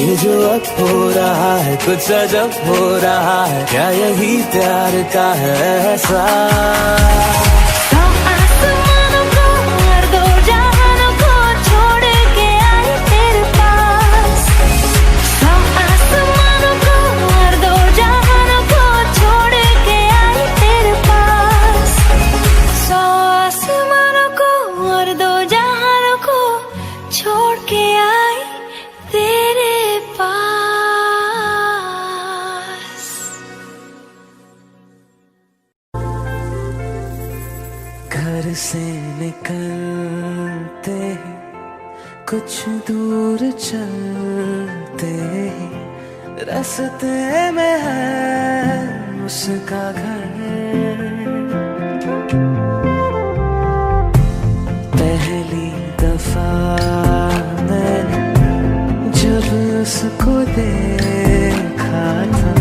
S1: ये जो अब हो रहा है कुछ अजब हो रहा है, क्या यही प्यार का है एहसास?
S2: सौ आसमानों को और दो जहानों को छोड़ के आई तेरे पास। सौ आसमानों को और दो जहानों को छोड़ के आई तेरे पास। सौ आसमानों को और दो जहानों को छोड़ के आई तेरे पास।
S1: निकलते ही कुछ दूर चलते ही रास्ते में है उसका घर। पहली दफा मैंने जब उसको देखा था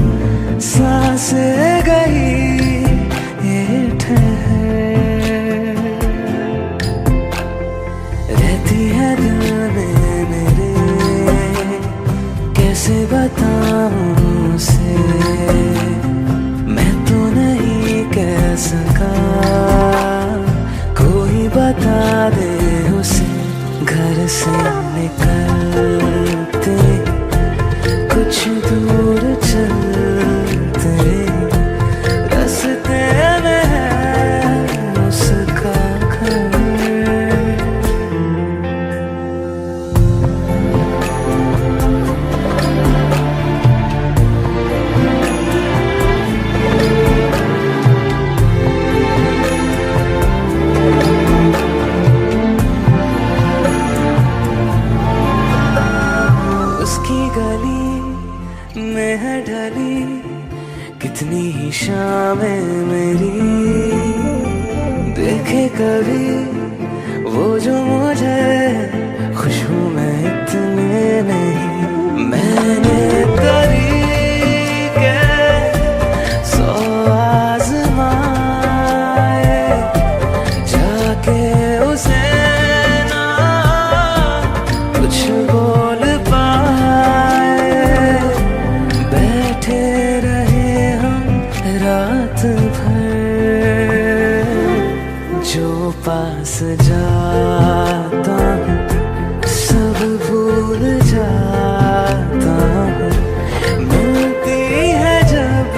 S1: सांसें गई ये ठहर, रहती है दिल में मेरे कैसे बताऊं उसे, मैं तो नहीं कह सका कोई बता दे उसे। घर से निकलते कुछ दूर चलते रास्ते में है उसका घर। उसकी गली में है ढली कितनी ही शामें मेरी, देखे कभी वो जो मुझे खुशबू में इतने नहीं। मैंने तरीके 100 आज़माए जाके उसे ना कुछ बोल पाए, बैठे रहे हम रात भर। जो पास जाता हूँ सब भूल जाता हूँ, मिलती है जब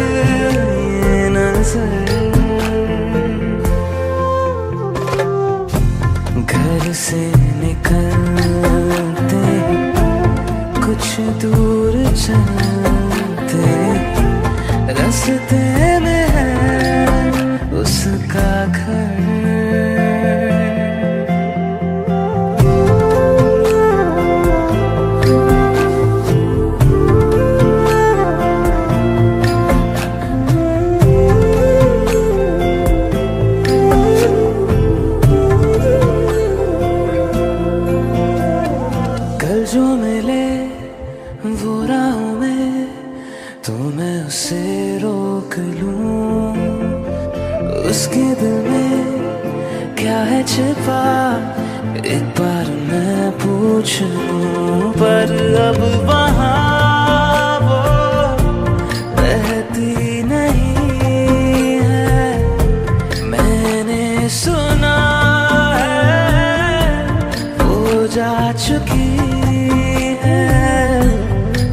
S1: ये नजर। घर से निकलते कुछ दूर चलते रास्ते में है उसका घर। कल जो मिले वो राहों में तो मैं उसे रोक लूं, उसके दिल में क्या है छिपा एक बार मैं पूछ लूं। पर अब वहाँ वो रहती नहीं है, मैंने सुना है वो जा चुकी है।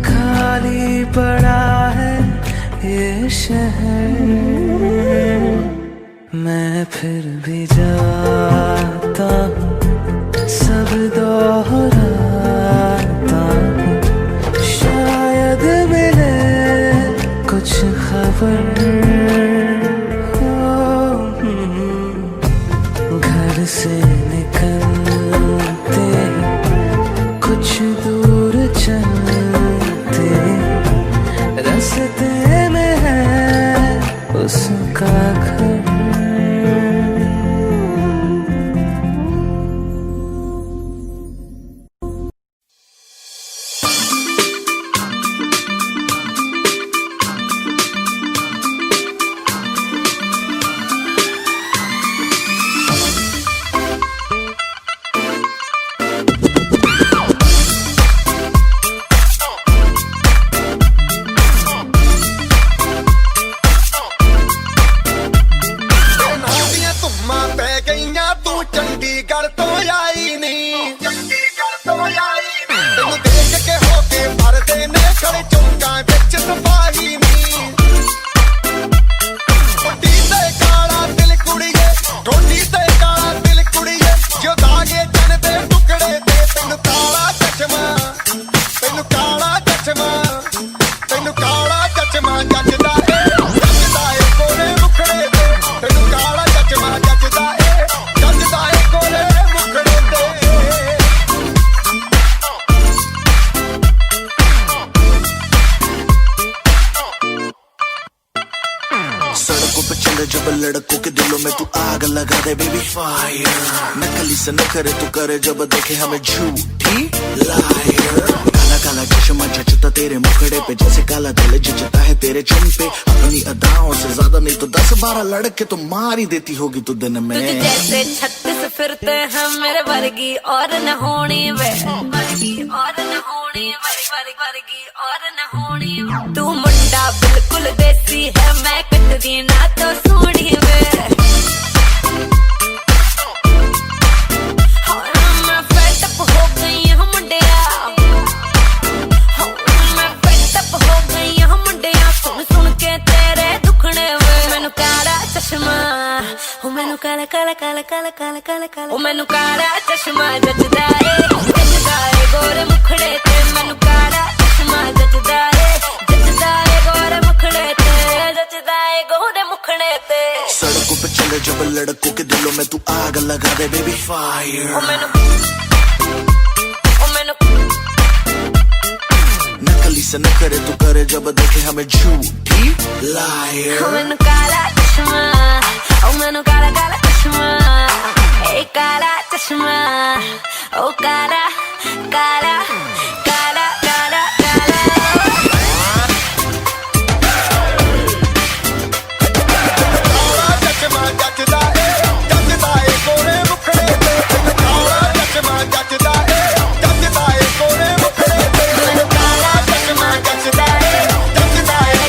S1: खाली पड़ा है ये शहर, मैं फिर भी जाता हूँ सब दोहराता हूँ, शायद मिले कुछ खबर। घर से निकलते कुछ दूर चलते रास्ते में है उसका घर।
S3: लगा दे बेबी फायर, नकली से न करे तू करे जब देखे हमें झूठी लायर। काला काला चश्मा जचता तेरे मुखड़े पे जैसे काला दिल जचता है तेरे चुन पे, अपनी अदाओं से ज्यादा नहीं तो 10-12 लड़के तो मार ही देती होगी तू दिन में।
S5: तुझे जैसे 36 फिरते हैं मेरे वर्गी और न होनी वे, वर्गी और न होनी वर्गी और न होनी। तू मुंडा बिल्कुल देसी है, मैं कटदी ना तो सोनी वे। मैं फेड अप हो गई हूं मुंडिया, मैं फेड अप हो गई हूं मुंडिया, सुन सुन के तेरे दुखने वे। मैनू काला चश्मा, ओ मैनू काला काला काला काला काला काला काला, ओ मैनू काला चश्मा जचदा है गोरे मुखड़े ते। मैनू काला चश्मा जचदा है गोरे मुखड़े ते, जचदा है गोरे मुखड़े ते।
S3: सड़कों पे चले जब लड़कों के दिलों में तू आग लगा दे बेबी फायर,
S5: ओ मैनू
S3: नकली से न करे तू करे जब देखे हमें झूठी लायर।
S5: ओ मैनू काला चश्मा, ओ मैनू काला काला चश्मा, ए काला चश्मा, ओ काला काला काला काला काला।
S3: चश्मा जचदा है गोरे मुखड़े पे, चश्मा जचदा है गोरे मुखड़े पे।
S5: मैनू काला चश्मा जचदा है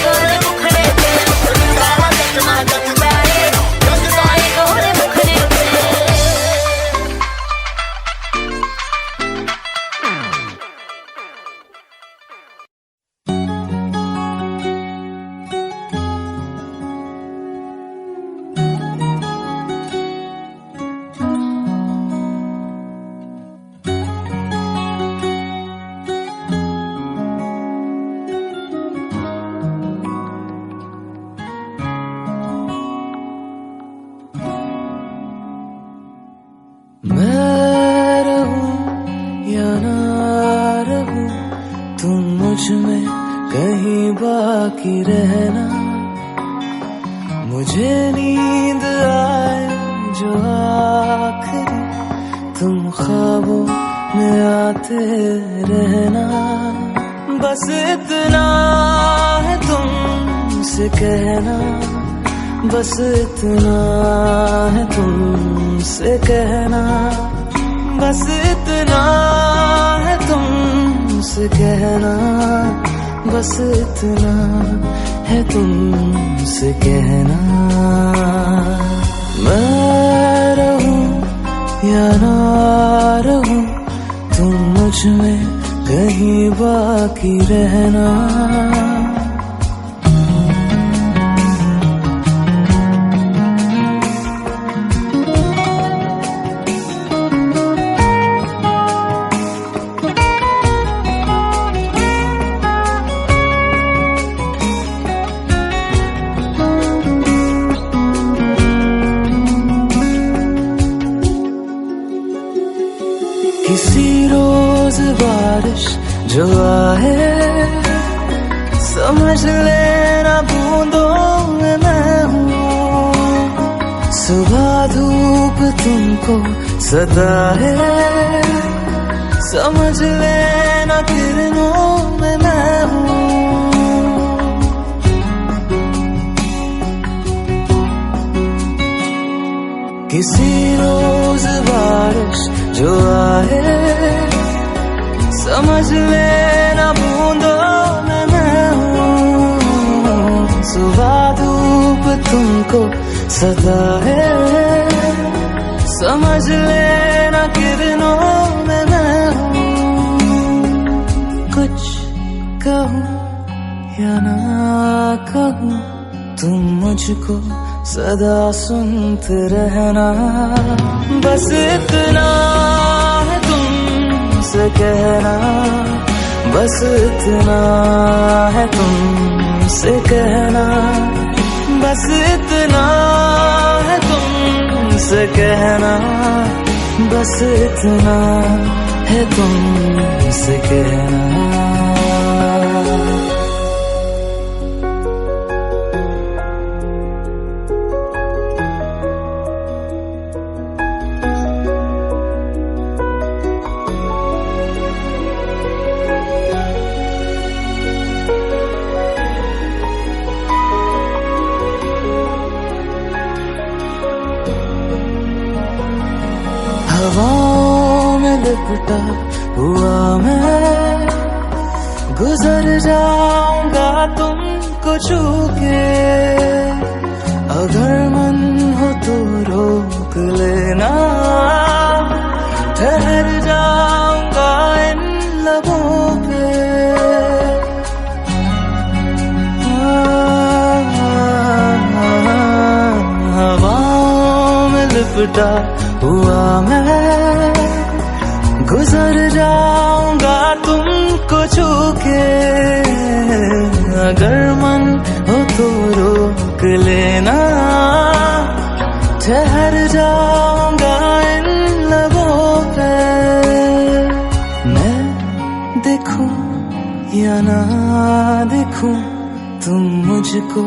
S5: गोरे मुखड़े पे, काला चश्मा जचदा है गोरे मुखड़े पे।
S6: मैं रहूं या ना रहूं, तुम मुझ में कहीं बाकी रहना। मुझे नींद आए जो आखिरी, तुम ख्वाबों में आते रहना। बस इतना है तुमसे कहना, बस इतना है तुमसे कहना, बस इतना है तुमसे कहना, बस इतना है तुमसे कहना। मैं रहूं या ना रहूं, तुम मुझ में कहीं बाकी रहना। किसी रोज बारिश जो आए, समझ लेना बूंदों में मैं हूँ। सुबह धूप तुमको सदा है, समझ लेना किरणों में मैं हूँ। किसी रोज बारिश जो आए, समझ लेना बूंदों में मैं हूँ। सुबह धूप तुमको सदा है, समझ लेना किरणों में मैं हूँ। कुछ कहूँ या ना कहूँ, तुम मुझको सदा सुनते रहना। बस इतना है तुमसे कहना, बस इतना है तुमसे कहना, बस इतना है तुमसे कहना, बस इतना है तुमसे कहना। लिपटा हुआ मैं गुजर जाऊंगा तुमको छू के, अगर मन हो तो रोक लेना, ठहर जाऊंगा इन लबों पे। हवाओं में लिपटा हुआ मैं गुजर जाऊंगा तुमको छू के, अगर मन हो तो रोक लेना, ठहर जाऊंगा इन लबों पे। मैं देखूं या ना देखूं तुम मुझको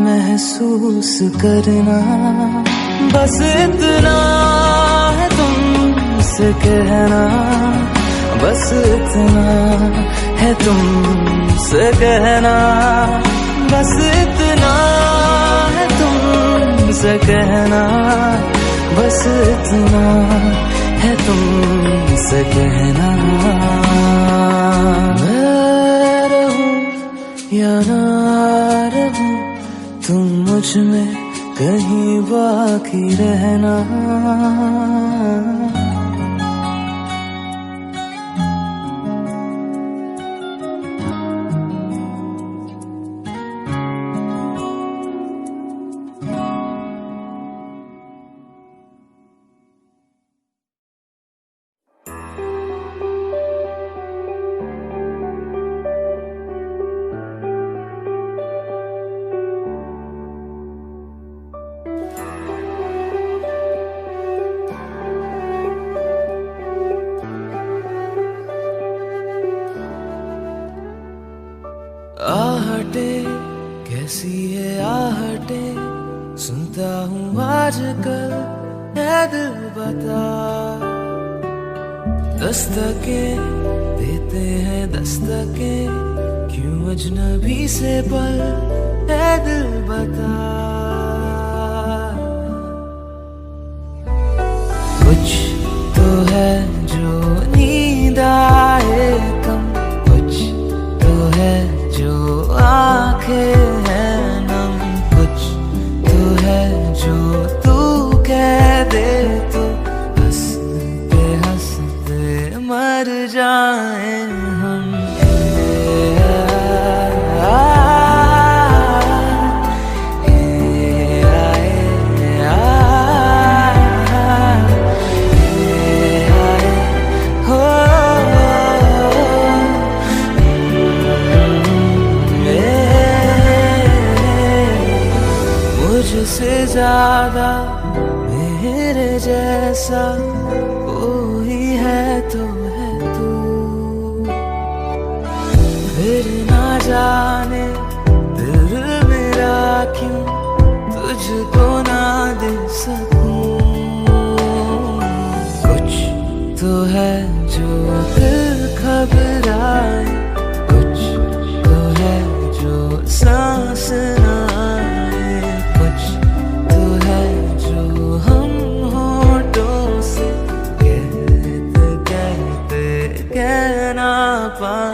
S6: महसूस करना, बस इतना है तुमसे कहना, बस इतना है तुमसे कहना, बस इतना है तुमसे कहना, बस इतना है तुमसे कहना। मैं रहूं या ना रहूं तुम मुझ में कहीं बाकी रहना।
S1: आहटे कैसी है आहटे, सुनता हूँ आजकल है दिल बता, दस्तके देते हैं दस्तके, क्यों अजनबी से पल है दिल बता। कुछ तो है जो नींद आए कम, कुछ तो है जो आंखें हैं नम, कुछ तो है जो तू कह दे तो हंसते हंसते मर जाए हम। मुझसे ज्यादा मेरे जैसा कोई है तो है तू, फिर ना जाने दिल मेरा क्यों तुझको ना दे सकूं। कुछ तो है जो दिल घबराए, कुछ तो है जो सांस ना आए, कुछ तो है जो हम होठों से कहते कहते कह ना पाए।